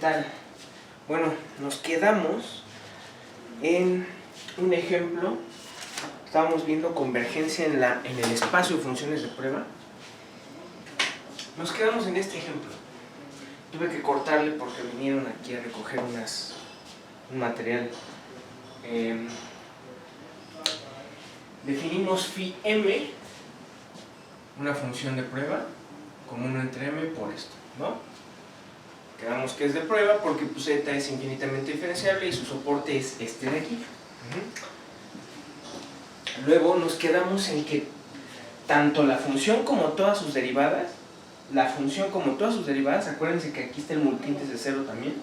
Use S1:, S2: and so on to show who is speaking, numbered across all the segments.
S1: tal? Bueno, nos quedamos en un ejemplo. Estábamos viendo convergencia en el espacio de funciones de prueba. Nos quedamos en este ejemplo. Tuve que cortarle porque vinieron aquí a recoger un material. Definimos phi m, una función de prueba, como 1 entre m por esto, ¿no? Quedamos que es de prueba porque pues, z es infinitamente diferenciable y su soporte es este de aquí. Luego nos quedamos en que tanto la función como todas sus derivadas, acuérdense que aquí está el multiíndice de 0 también,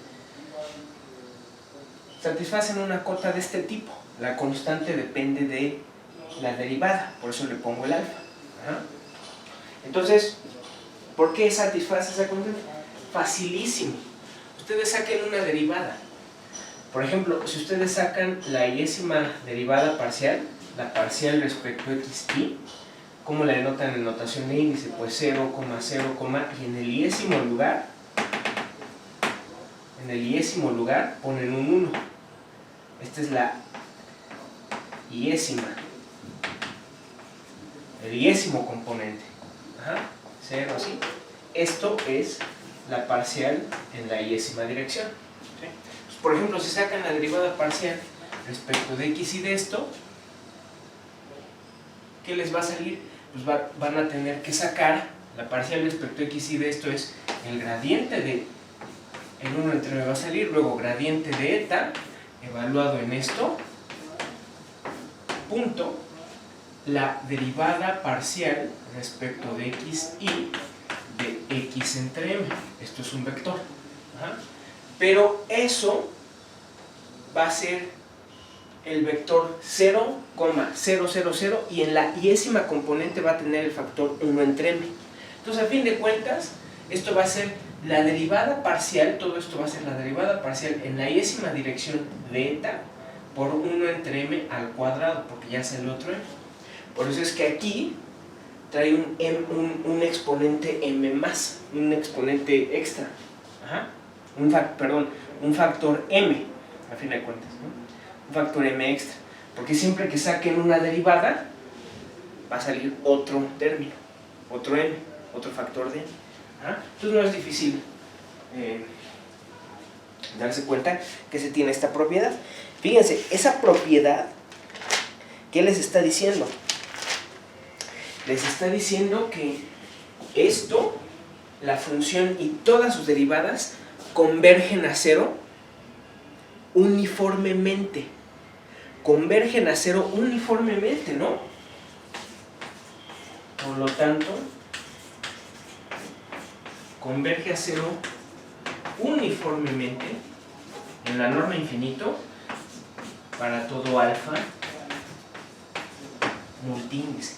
S1: satisfacen una cota de este tipo. La constante depende de la derivada, por eso le pongo el alfa. Entonces, ¿por qué satisface esa constante? Facilísimo. Ustedes saquen una derivada. Por ejemplo, si ustedes sacan la yésima derivada parcial, la parcial respecto a xy, ¿cómo la denotan en notación de índice? Pues 0, 0, y en el yésimo lugar ponen un 1. Esta es la yésima, el yésimo componente. 0 así. Esto es la parcial en la yésima dirección. ¿Sí? Pues, por ejemplo, si sacan la derivada parcial respecto de x y de esto, ¿qué les va a salir? Pues van a tener que sacar la parcial respecto de x y de esto es el gradiente de el 1 entre m va a salir, luego gradiente de eta evaluado en esto, punto, la derivada parcial respecto de x y de x entre m. Esto es un vector. Pero eso va a ser el vector 0, 0, 0, 0 y en la yésima componente va a tener el factor 1 entre m. Entonces, a fin de cuentas, esto va a ser la derivada parcial, todo esto va a ser la derivada parcial en la yésima dirección de eta por 1 entre m al cuadrado, porque ya es el otro m. Por eso es que aquí trae un exponente m más, un exponente extra. Un factor m, a fin de cuentas, ¿no? Un factor m extra, porque siempre que saquen una derivada va a salir otro término, otro m, otro factor de m. Entonces no es difícil darse cuenta que se tiene esta propiedad. Fíjense, esa propiedad, ¿qué les está diciendo? Les está diciendo que esto, la función y todas sus derivadas convergen a 0 uniformemente. Convergen a 0 uniformemente, ¿no? Por lo tanto, converge a 0 uniformemente en la norma infinito para todo alfa multiíndice.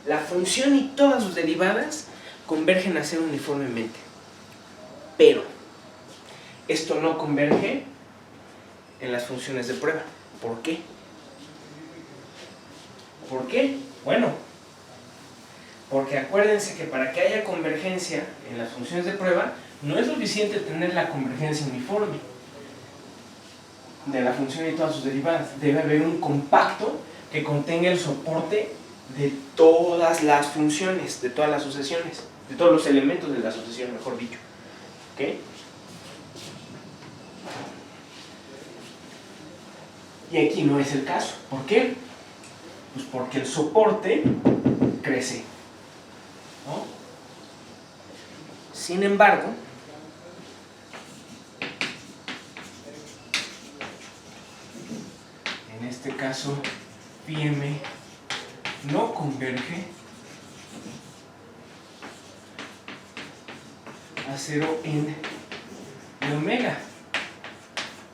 S1: La función y todas sus derivadas convergen a 0 uniformemente. Pero esto no converge en las funciones de prueba. ¿Por qué? ¿Por qué? Bueno, porque acuérdense que para que haya convergencia en las funciones de prueba, no es suficiente tener la convergencia uniforme de la función y todas sus derivadas. Debe haber un compacto que contenga el soporte de todas las funciones, de todas las sucesiones, de todos los elementos de la sucesión, mejor dicho. ¿Ok? Y aquí no es el caso. ¿Por qué? Pues porque el soporte crece, ¿no? Sin embargo, en este caso, phi m no converge a 0 en omega,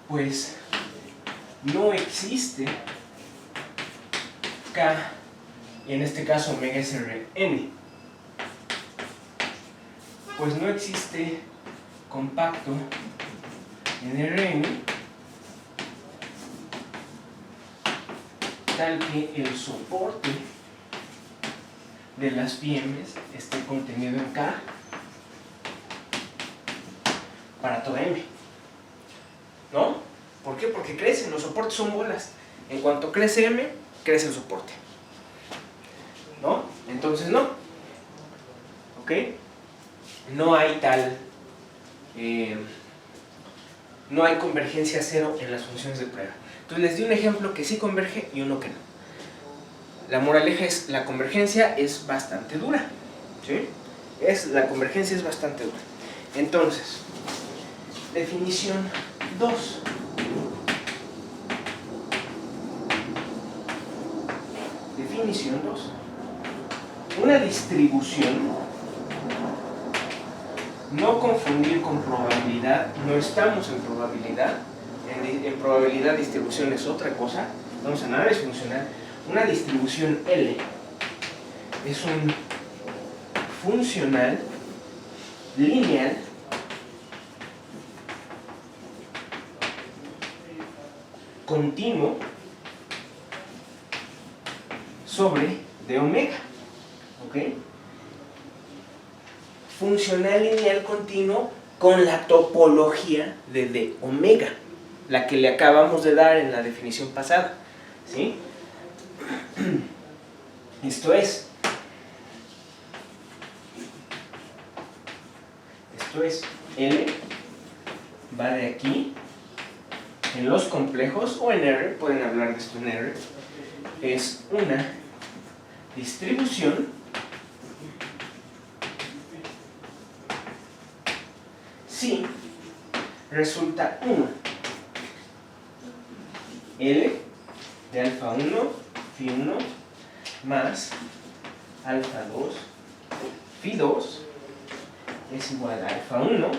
S1: pues no existe K, y en este caso omega es Rn, pues no existe compacto en Rn tal que el soporte de las phi m esté contenido en K para toda m. ¿no? ¿Por qué? Porque crecen, los soportes son bolas. En cuanto crece M, crece el soporte, ¿no? Entonces no, ¿ok? No hay tal, no hay convergencia cero en las funciones de prueba. Entonces les di un ejemplo que sí converge y uno que no. La moraleja es, la convergencia es bastante dura, ¿sí? La convergencia es bastante dura. Entonces, definición 2. Definición 2. Una distribución, no confundir con probabilidad, no estamos en probabilidad, en probabilidad distribución es otra cosa, vamos a análisis funcional. Una distribución L es un funcional lineal continuo sobre de omega, ¿ok? Funcional lineal continuo con la topología de omega, la que le acabamos de dar en la definición pasada, ¿sí? Esto es L va de aquí en los complejos o en R, pueden hablar de esto en R, es una distribución si resulta 1 L de alfa 1 phi 1 más alfa 2 phi 2 es igual a alfa 1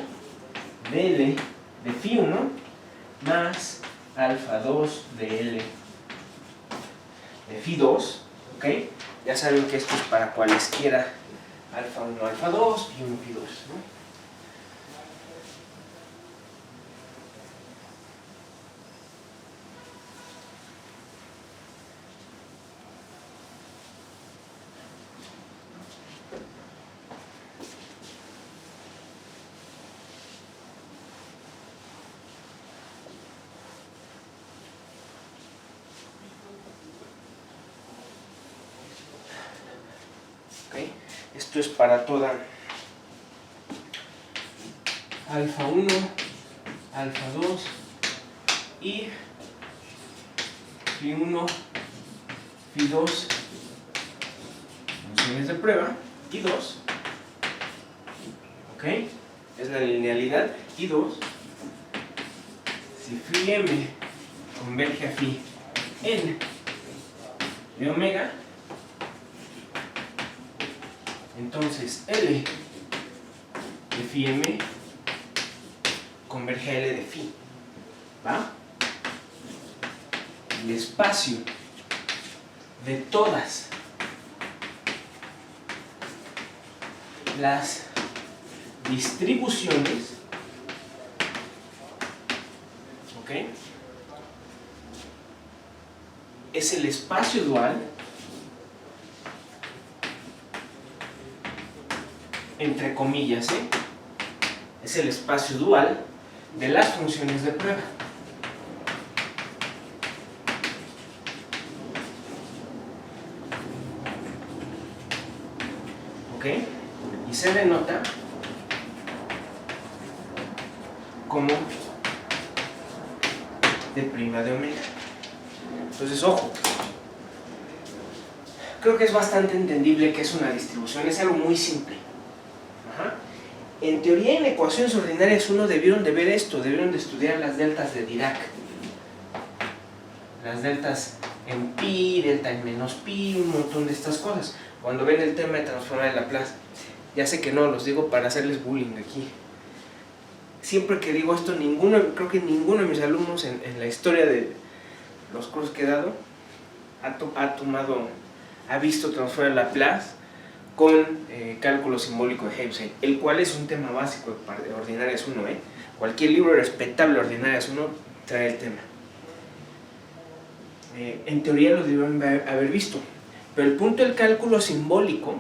S1: de L de phi 1 más alfa 2 de L de phi 2, ¿ok? Ya saben que esto es para cualesquiera alfa 1, alfa 2, phi 1, phi 2, ¿no? Esto es para toda alfa 1, alfa 2 y phi 1, phi 2, funciones de prueba, y 2, ¿ok? Es la linealidad, y 2, si phi m converge a phi n de omega, entonces L de phi m converge a L de phi, ¿va? El espacio de todas las distribuciones, ¿ok? Es el espacio dual entre comillas, es el espacio dual de las funciones de prueba. ¿Ok? Y se denota como de prima de omega. Entonces, ojo, creo que es bastante entendible que es una distribución, es algo muy simple. Ajá. En teoría, en ecuaciones ordinarias 1 debieron de ver esto, debieron de estudiar las deltas de Dirac. Las deltas en pi, delta en menos pi, un montón de estas cosas. Cuando ven el tema de transformar de Laplace, ya sé que no, los digo para hacerles bullying aquí. Siempre que digo esto, creo que ninguno de mis alumnos en la historia de los cursos que he dado ha visto transformar de Laplace con cálculo simbólico de Heaviside, el cual es un tema básico de ordinarias 1. Cualquier libro respetable de ordinarias 1 trae el tema. En teoría lo debieron haber visto, pero el punto del cálculo simbólico,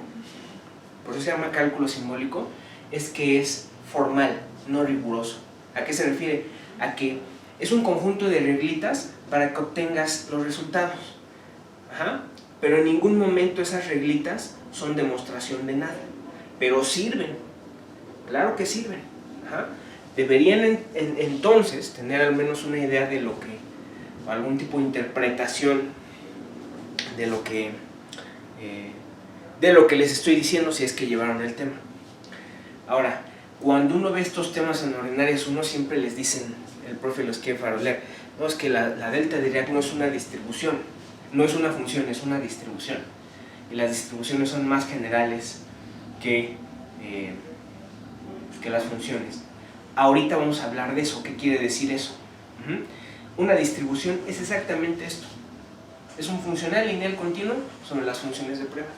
S1: por eso se llama cálculo simbólico, es que es formal, no riguroso. ¿A qué se refiere? A que Es un conjunto de reglitas para que obtengas los resultados. Ajá. Pero en ningún momento esas reglitas son demostración de nada. Pero sirven. Claro que sirven. Ajá. Deberían entonces tener al menos una idea de lo que, o algún tipo de interpretación de lo que les estoy diciendo, si es que llevaron el tema. Ahora, cuando uno ve estos temas en ordinarias, uno siempre les dicen, el profe los quiere farolear, no, es que la delta de Dirac no es una distribución, no es una función, es una distribución. Y las distribuciones son más generales que las funciones. Ahorita vamos a hablar de eso. ¿Qué quiere decir eso? Una distribución es exactamente esto. Es un funcional lineal continuo sobre las funciones de prueba.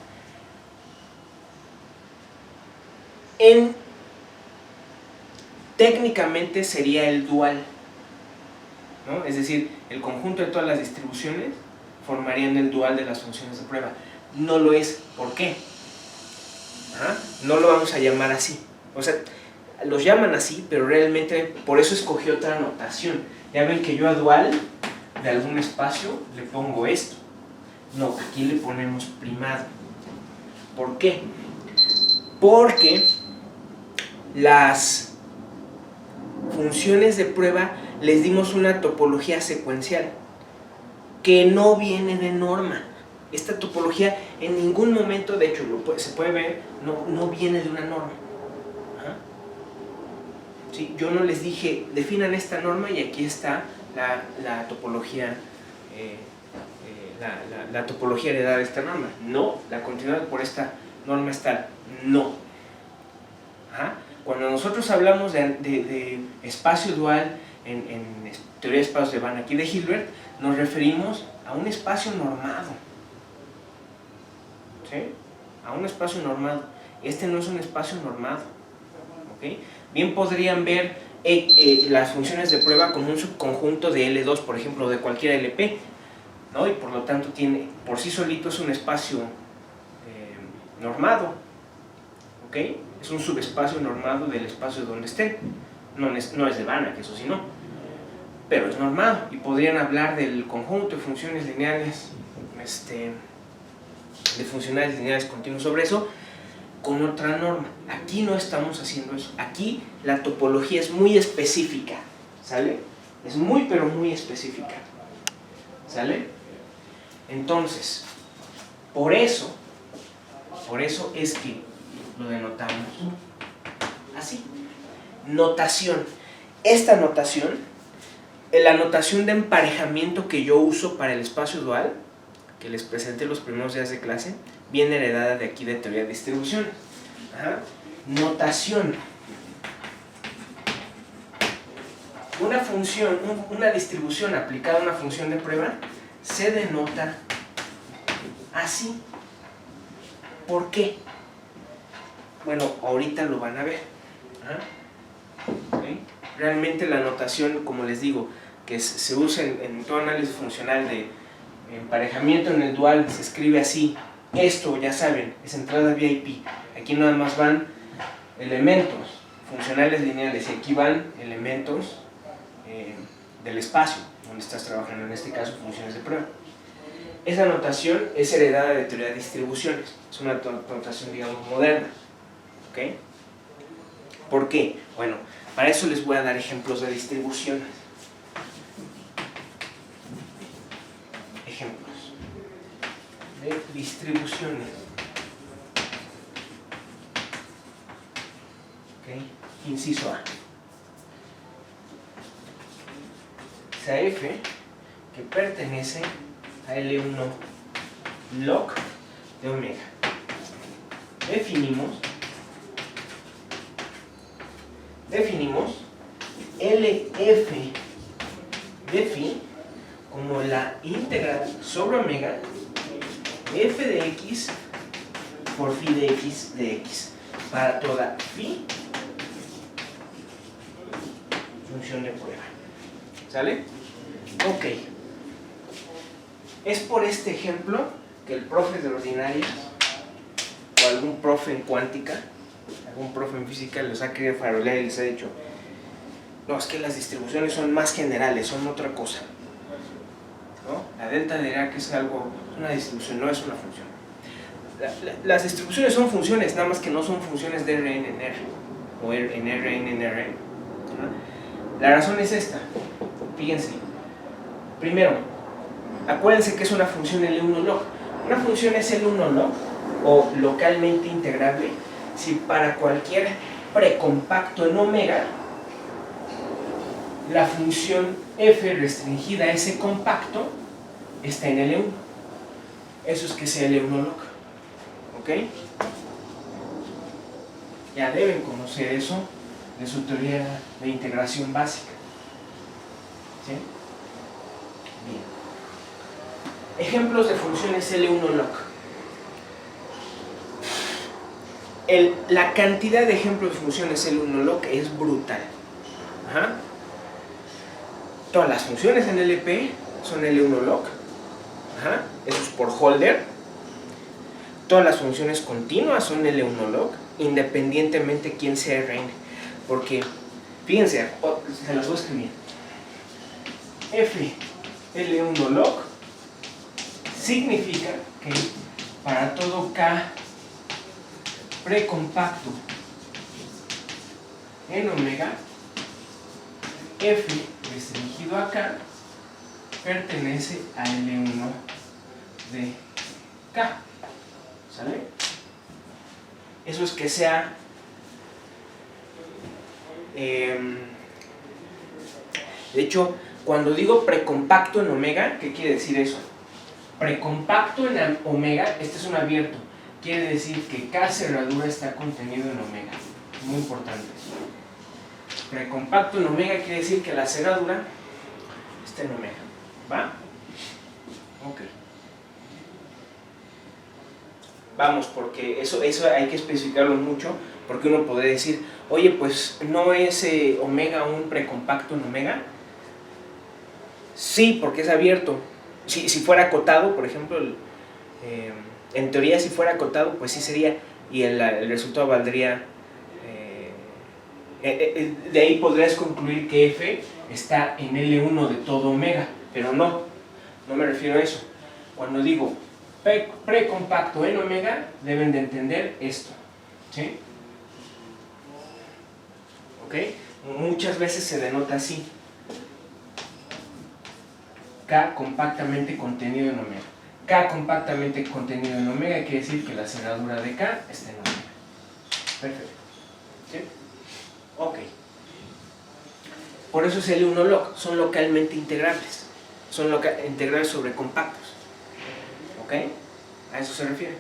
S1: Técnicamente sería el dual, ¿no? Es decir, el conjunto de todas las distribuciones formarían el dual de las funciones de prueba. No lo es. ¿Por qué? No lo vamos a llamar así. O sea, los llaman así, pero realmente por eso escogí otra notación. Ya ven que yo a dual de algún espacio le pongo esto. No, aquí le ponemos primado. ¿Por qué? Porque las funciones de prueba les dimos una topología secuencial que no viene de norma. Esta topología en ningún momento, de hecho se puede ver, no viene de una norma. ¿Sí? Yo no les dije, definan esta norma y aquí está la topología la topología heredada de esta norma. No, la continuidad por esta norma es tal. No. Cuando nosotros hablamos de espacio dual en teoría de espacios de Banach y de Hilbert, nos referimos a un espacio normado. ¿Sí? A un espacio normado. Este no es un espacio normado. ¿Okay? Bien podrían ver las funciones de prueba como un subconjunto de L2, por ejemplo, de cualquier LP, ¿no? Y por lo tanto tiene, por sí solito es un espacio normado. ¿Okay? Es un subespacio normado del espacio donde estén. No es de Banach, eso sí no. Pero es normado. Y podrían hablar del conjunto de funciones lineales, de funcionales lineales continuos sobre eso, con otra norma. Aquí no estamos haciendo eso. Aquí la topología es muy específica. ¿Sale? Es muy, pero muy específica. ¿Sale? Entonces, por eso es que lo denotamos así. Notación. Esta notación, la notación de emparejamiento que yo uso para el espacio dual, que les presenté los primeros días de clase, viene heredada de aquí de teoría de distribución. Notación. Una función, una distribución aplicada a una función de prueba se denota así. ¿Por qué? Bueno, ahorita lo van a ver. ¿Okay? Realmente la notación, como les digo, que se usa en todo análisis funcional de emparejamiento en el dual, se escribe así. Esto, ya saben, es entrada VIP. Aquí nada más van elementos funcionales lineales y aquí van elementos del espacio donde estás trabajando, en este caso funciones de prueba. Esa notación es heredada de teoría de distribuciones. Es una notación, digamos, moderna. ¿Okay? ¿Por qué? Bueno, para eso les voy a dar ejemplos de distribuciones. Ejemplos de distribuciones. ¿Okay? Inciso A. Esa F que pertenece a L1 log de omega. Definimos LF de phi como la integral sobre omega f de x por phi de x para toda phi función de prueba. ¿Sale? Ok. Es por este ejemplo que el profe de ordinarias o algún profe en cuántica, algún profe en física los ha querido farolear y les ha dicho: No, es que las distribuciones son más generales, son otra cosa, ¿no? La delta de Dirac es algo, una distribución, no es una función. Las distribuciones son funciones, nada más que no son funciones de Rn en R, o en Rn en Rn. ¿No? La razón es esta, fíjense. Primero, acuérdense que es una función L1 log. Una función es L1 log, o localmente integrable, si para cualquier precompacto en omega, la función f restringida a ese compacto está en L1. Eso es que sea L1 log. ¿Ok? Ya deben conocer eso de su teoría de integración básica. ¿Sí? Bien. Ejemplos de funciones L1 log. La cantidad de ejemplos de funciones L1 log es brutal. Ajá. Todas las funciones en LP son L1 log. Ajá. Eso es por Holder. Todas las funciones continuas son L1 log, independientemente quién sea Rn. Porque, fíjense, se las voy a escribir. F L1 log significa que para todo K precompacto en omega, F restringido a K pertenece a L1 de K. ¿Sale? Eso es que sea de hecho, cuando digo precompacto en omega, ¿qué quiere decir eso? Precompacto en omega, este es un abierto, quiere decir que K cerradura está contenido en omega. Muy importante. Precompacto en omega quiere decir que la cerradura está en omega. ¿Va? Ok. Vamos, porque eso hay que especificarlo mucho, porque uno podría decir, oye, pues ¿no es omega un precompacto en omega? Sí, porque es abierto. Si fuera acotado, por ejemplo, en teoría si fuera acotado, pues sí sería, y el resultado valdría, de ahí podrías concluir que F está en L1 de todo omega, pero no me refiero a eso. Cuando digo precompacto en omega, deben de entender esto, ¿sí? ¿Ok? Muchas veces se denota así: K compactamente contenido en omega. K compactamente contenido en omega quiere decir que la cerradura de K está en omega. Perfecto. ¿Sí? Ok. Por eso es L1 log, son localmente integrables. Son integrables sobre compactos. ¿Ok? A eso se refiere.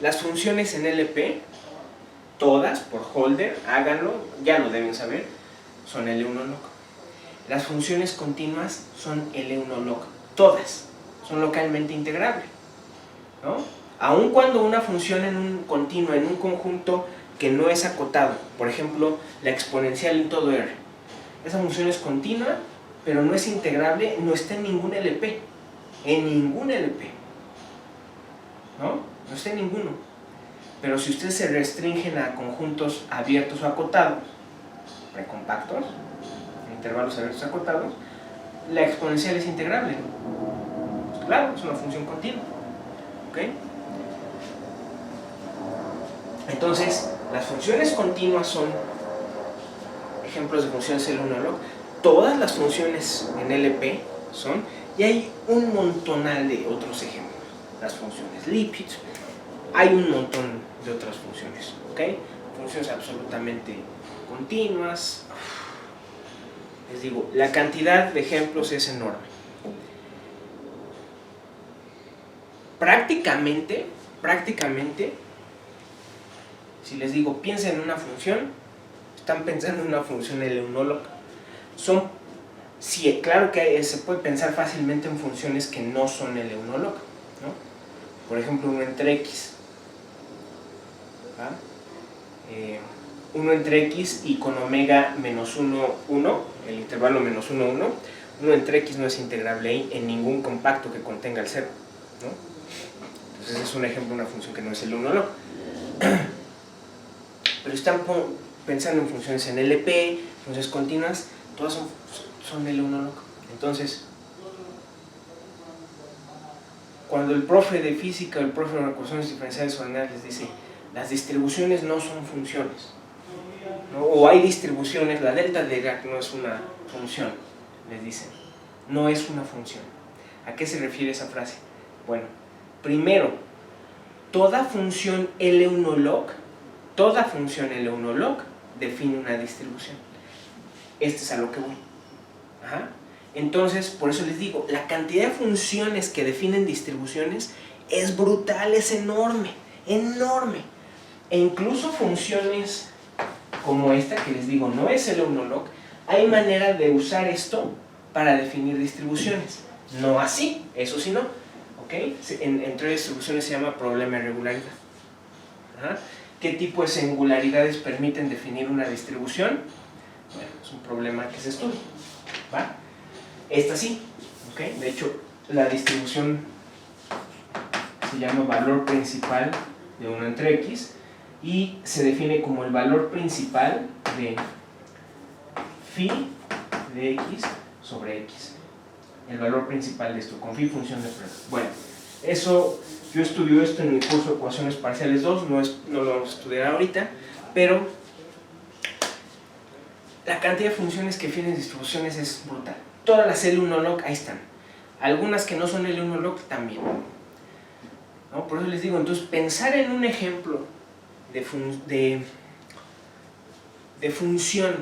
S1: Las funciones en LP, todas por Holder, háganlo, ya lo deben saber, son L1 log. Las funciones continuas son L1 log, todas son localmente integrables, ¿no? Aun cuando una función en un continuo, en un conjunto que no es acotado, por ejemplo, la exponencial en todo R, esa función es continua, pero no es integrable, no está en ningún LP, ¿no? No está en ninguno. Pero si ustedes se restringen a conjuntos abiertos o acotados, precompactos, intervalos abiertos o acotados, la exponencial es integrable. Pues claro, es una función continua. ¿Ok? Entonces, las funciones continuas son ejemplos de funciones L1 log. Todas las funciones en LP son, y hay un montonal de otros ejemplos. Las funciones Lipschitz, hay un montón de otras funciones, ¿ok? Funciones absolutamente continuas. Les digo, la cantidad de ejemplos es enorme. Prácticamente, si les digo, piensen en una función, están pensando en una función L1 log. Sí, claro que se puede pensar fácilmente en funciones que no son L1 log, ¿no? Por ejemplo, 1 entre x. 1 entre x y con omega menos 1, 1, el intervalo menos 1, 1. 1 entre x no es integrable en ningún compacto que contenga el 0, ¿no? Entonces es un ejemplo de una función que no es el 1 log. pero están pensando en funciones en LP, funciones continuas, todas son L1 log. Entonces, cuando el profe de física o el profe de ecuaciones diferenciales ordinarias les dice las distribuciones no son funciones, ¿no? O hay distribuciones, la delta de Dirac no es una función, les dicen, no es una función. ¿A qué se refiere esa frase? Bueno, primero, toda función L1 log define una distribución. Este es a lo que voy. Ajá. Entonces, por eso les digo, la cantidad de funciones que definen distribuciones es brutal, es enorme, enorme. E incluso funciones como esta, que les digo, no es L1 log, hay manera de usar esto para definir distribuciones. No así, eso sí no. ¿Okay? En tres distribuciones se llama problema de regularidad. Ajá. ¿Qué tipo de singularidades permiten definir una distribución? Bueno, es un problema que se estudia. ¿Va? Esta sí. ¿Okay? De hecho, la distribución se llama valor principal de 1 entre x y se define como el valor principal de phi de x sobre x. El valor principal de esto, con phi función de prueba. Bueno, eso, yo estudio esto en mi curso de ecuaciones parciales 2, no lo vamos a estudiar ahorita, pero la cantidad de funciones que definen distribuciones es brutal. Todas las L1 log ahí están. Algunas que no son L1 log también. ¿No? Por eso les digo, entonces pensar en un ejemplo de función,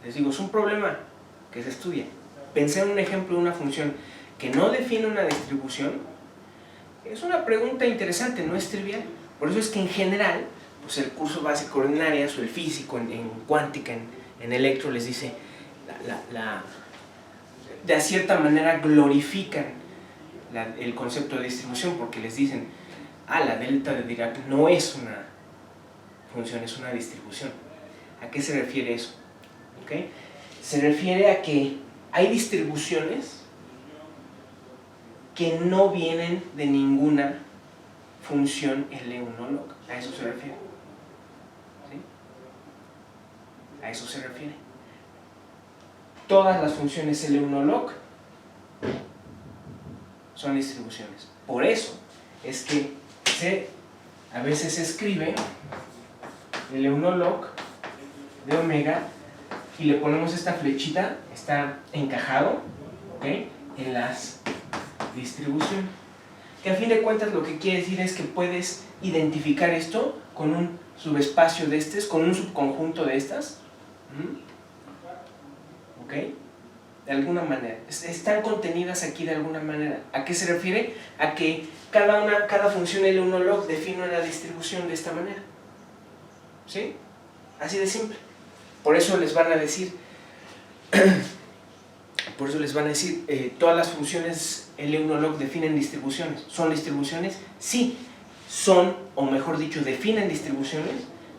S1: les digo, es un problema que se estudia. Pensar en un ejemplo de una función que no define una distribución es una pregunta interesante, no es trivial. Por eso es que en general, pues el curso básico ordinarias o el físico en cuántica, en electro, les dice, de cierta manera glorifican el concepto de distribución, porque les dicen, la delta de Dirac no es una función, es una distribución. ¿A qué se refiere eso? ¿Okay? Se refiere a que hay distribuciones que no vienen de ninguna función L1 log. A eso se refiere. ¿Sí? A eso se refiere. Todas las funciones L1 log son distribuciones. Por eso es que a veces se escribe L1 log de omega y le ponemos esta flechita, está encajado, ¿okay?, en las distribuciones. Que a fin de cuentas lo que quiere decir es que puedes identificar esto con un subespacio de estos, con un subconjunto de estas. ¿Ok? De alguna manera. Están contenidas aquí de alguna manera. ¿A qué se refiere? A que cada función L1 log define una distribución de esta manera. ¿Sí? Así de simple. Por eso les van a decir, todas las funciones L1 log definen distribuciones. ¿Son distribuciones? Sí, son, o mejor dicho, definen distribuciones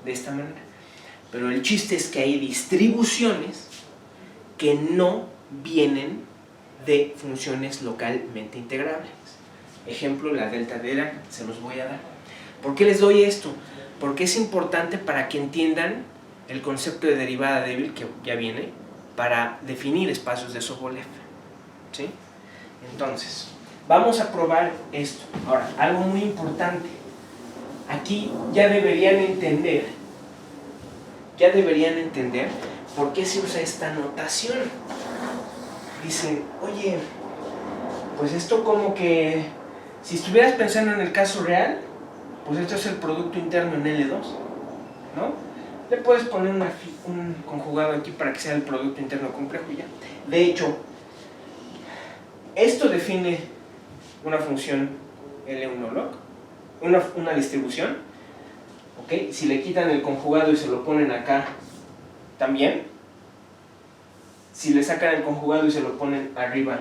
S1: de esta manera. Pero el chiste es que hay distribuciones que no vienen de funciones localmente integrables. Ejemplo, la delta de Dirac, se los voy a dar. ¿Por qué les doy esto? Porque es importante para que entiendan el concepto de derivada débil que ya viene para definir espacios de Sobolev. ¿Sí? Entonces, vamos a probar esto. Ahora, algo muy importante. Aquí ya deberían entender por qué se usa esta notación. Dicen, oye, pues esto como que, si estuvieras pensando en el caso real, pues esto es el producto interno en L2, ¿no? Le puedes poner un conjugado aquí para que sea el producto interno complejo y ya. De hecho, esto define una función L1 log, una distribución, ¿ok? Si le quitan el conjugado y se lo ponen acá, también. Si le sacan el conjugado y se lo ponen arriba,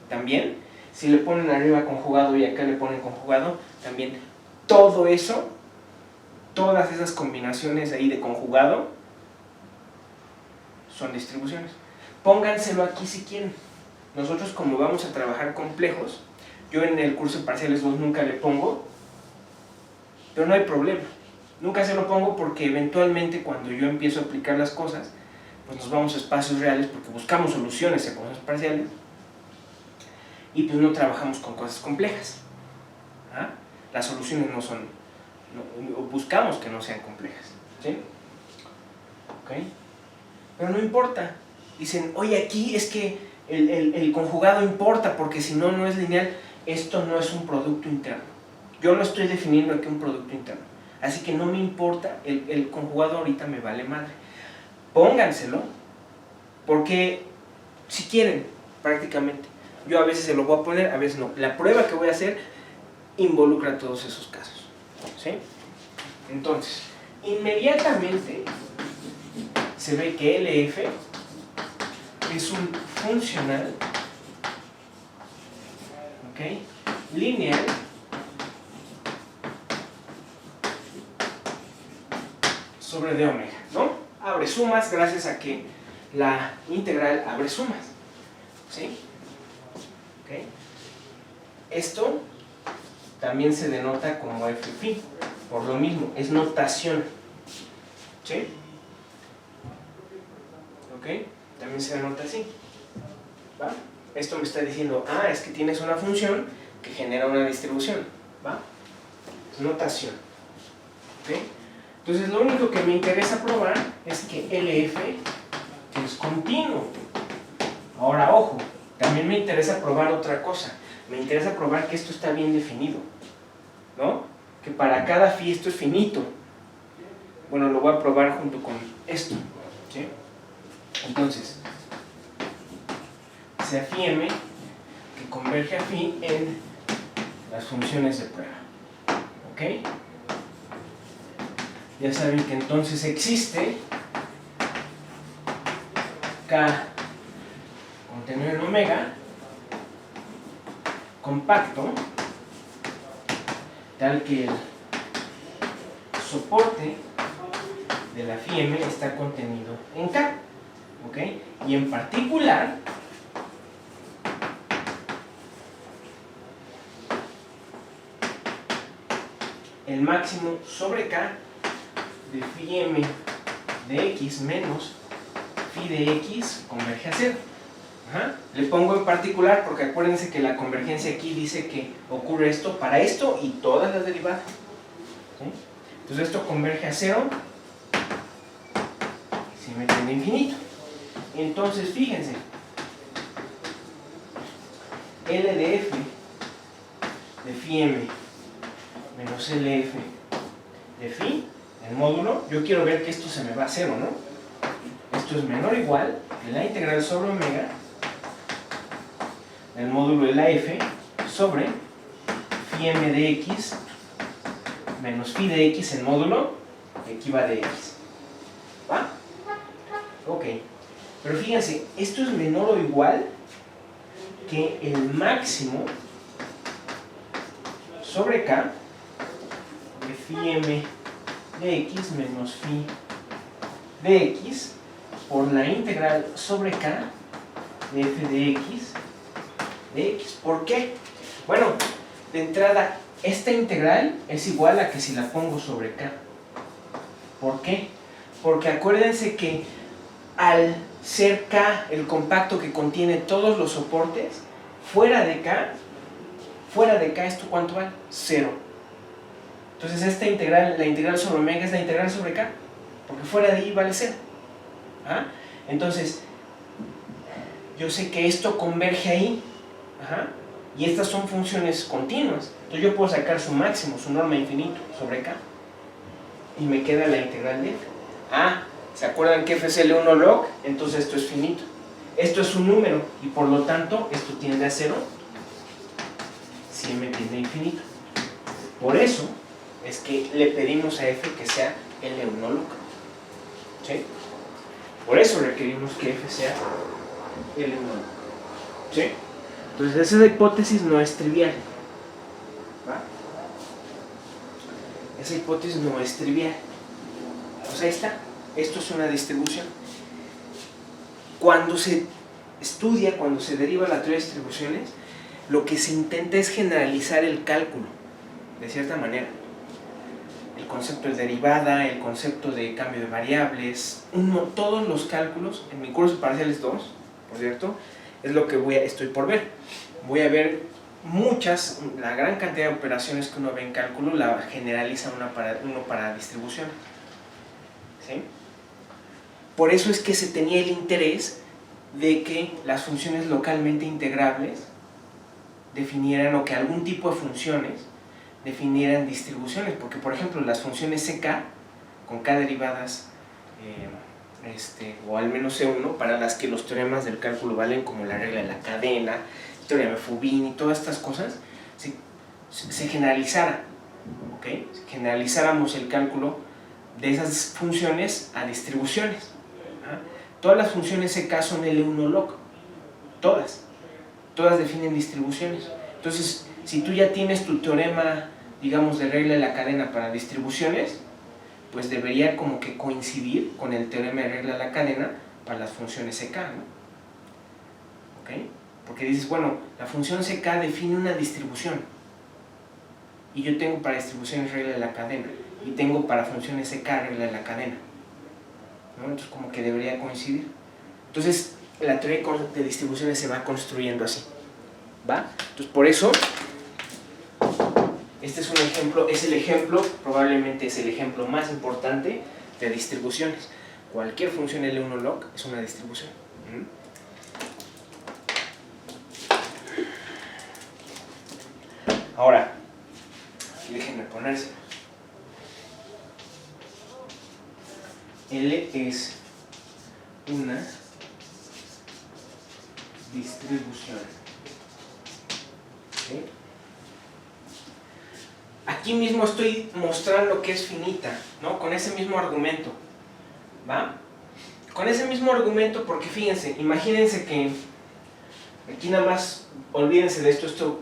S1: también. Si le ponen arriba conjugado y acá le ponen conjugado, también. Todo eso, todas esas combinaciones ahí de conjugado son distribuciones. Pónganselo aquí si quieren. Nosotros, como vamos a trabajar complejos, yo en el curso de parciales 2 nunca le pongo, pero no hay problema. Nunca se lo pongo porque eventualmente cuando yo empiezo a aplicar las cosas, pues nos vamos a espacios reales porque buscamos soluciones a cosas parciales y pues no trabajamos con cosas complejas. ¿Ah? Las soluciones no son, buscamos que no sean complejas. ¿Sí? ¿Okay? Pero no importa. Dicen, oye, aquí es que el conjugado importa porque si no, no es lineal. Esto no es un producto interno. Yo no estoy definiendo aquí un producto interno. Así que no me importa, el conjugado ahorita me vale madre. Pónganselo, porque si quieren, prácticamente. Yo a veces se lo voy a poner, a veces no. La prueba que voy a hacer involucra todos esos casos. ¿Sí? Entonces, inmediatamente se ve que LF es un funcional, ¿okay?, lineal sobre d omega, ¿no? Abre sumas gracias a que la integral abre sumas. ¿Sí? ¿Okay? Esto también se denota como f', por lo mismo, es notación. ¿Sí? ¿Ok? También se denota así. ¿Va? Esto me está diciendo, es que tienes una función que genera una distribución. ¿Va? Es notación. ¿Ok? Entonces lo único que me interesa probar es que LF es continuo. Ahora, ojo, también me interesa probar otra cosa. Me interesa probar que esto está bien definido, ¿no? Que para cada phi esto es finito. Bueno, lo voy a probar junto con esto, ¿sí? Entonces, sea phi m que converge a phi en las funciones de prueba. ¿Ok? Ya saben que entonces existe K contenido en omega compacto, tal que el soporte de la phi m está contenido en K. ¿Ok? Y en particular, el máximo sobre K de phi m de x menos phi de x converge a 0. Le pongo en particular porque acuérdense que la convergencia aquí dice que ocurre esto para esto y todas las derivadas. ¿Sí? Entonces esto converge a 0 si me tiende a infinito. Entonces fíjense, L de f de phi m menos LF de phi, el módulo, yo quiero ver que esto se me va a 0, ¿no? Esto es menor o igual que la integral sobre omega del módulo de la f sobre phi m de x menos phi de x, el módulo que aquí va de x. ¿Va? Ok. Pero fíjense, esto es menor o igual que el máximo sobre K de phi m de x menos phi de x por la integral sobre K de f de x. ¿Por qué? Bueno, de entrada, esta integral es igual a que si la pongo sobre K. ¿Por qué? Porque acuérdense que al ser K el compacto que contiene todos los soportes, fuera de K, ¿esto cuánto vale? 0. Entonces esta integral, la integral sobre omega es la integral sobre K, porque fuera de ahí vale 0. Entonces, yo sé que esto converge ahí, y estas son funciones continuas. Entonces yo puedo sacar su máximo, su norma infinito sobre K, y me queda la integral de F. ¿Se acuerdan que F es L1 log? Entonces esto es finito. Esto es un número, y por lo tanto esto tiende a 0 si m tiende a infinito. Por eso es que le pedimos a F que sea L1 log. ¿Sí? Por eso requerimos que F sea L1 log. ¿Sí? Entonces esa hipótesis no es trivial. ¿Va? Esa hipótesis no es trivial. Pues ahí está. Esto es una distribución. Cuando se estudia, cuando se deriva la teoría de distribuciones, lo que se intenta es generalizar el cálculo, de cierta manera. el concepto de derivada, el concepto de cambio de variables, todos los cálculos, en mi curso parciales 2, por cierto, es lo que estoy por ver. Voy a ver la gran cantidad de operaciones que uno ve en cálculo, la generaliza uno para distribución. ¿Sí? Por eso es que se tenía el interés de que las funciones localmente integrables definieran, o que algún tipo de funciones definieran distribuciones, porque por ejemplo las funciones CK con K derivadas o al menos C1, para las que los teoremas del cálculo valen, como la regla de la cadena, el teorema de Fubini y todas estas cosas, se generalizara, ¿okay? Generalizáramos el cálculo de esas funciones a distribuciones. ¿Ah? Todas las funciones CK son L1 log, todas definen distribuciones. Entonces, si tú ya tienes tu teorema, digamos, de regla de la cadena para distribuciones, pues debería como que coincidir con el teorema de regla de la cadena para las funciones CK, ¿no? ¿Okay? Porque dices, bueno, la función CK define una distribución, y yo tengo para distribuciones regla de la cadena, y tengo para funciones CK regla de la cadena, ¿no? Entonces como que debería coincidir. Entonces la teoría de distribuciones se va construyendo así, ¿va? Entonces por eso este es un ejemplo, probablemente es el ejemplo más importante de distribuciones. Cualquier función L1 log es una distribución. Ahora, déjenme ponerse. L es una distribución. ¿Sí? Aquí mismo estoy mostrando que es finita, ¿no? Con ese mismo argumento, ¿va? Con ese mismo argumento, porque fíjense, imagínense que aquí nada más, olvídense de esto,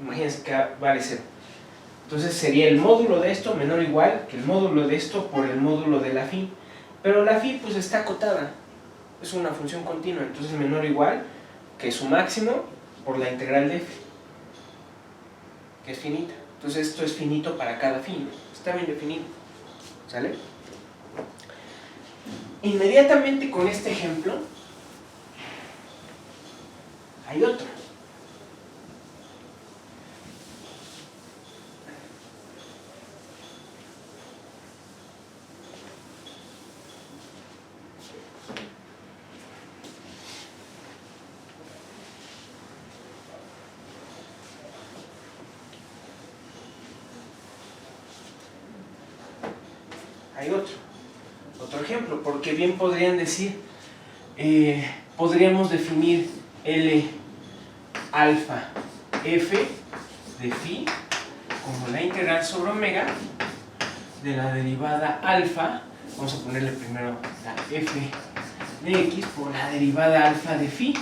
S1: imagínense que vale 0. Entonces sería el módulo de esto menor o igual que el módulo de esto por el módulo de la phi. Pero la phi pues está acotada, es una función continua, entonces menor o igual que su máximo por la integral de f, que es finita. Entonces esto es finito para cada phi, ¿no? Está bien definido, ¿sale? Inmediatamente con este ejemplo hay otro. Hay otro ejemplo, porque bien podrían decir, podríamos definir L alfa f de phi como la integral sobre omega de la derivada alfa, vamos a ponerle primero la f de x por la derivada alfa de phi.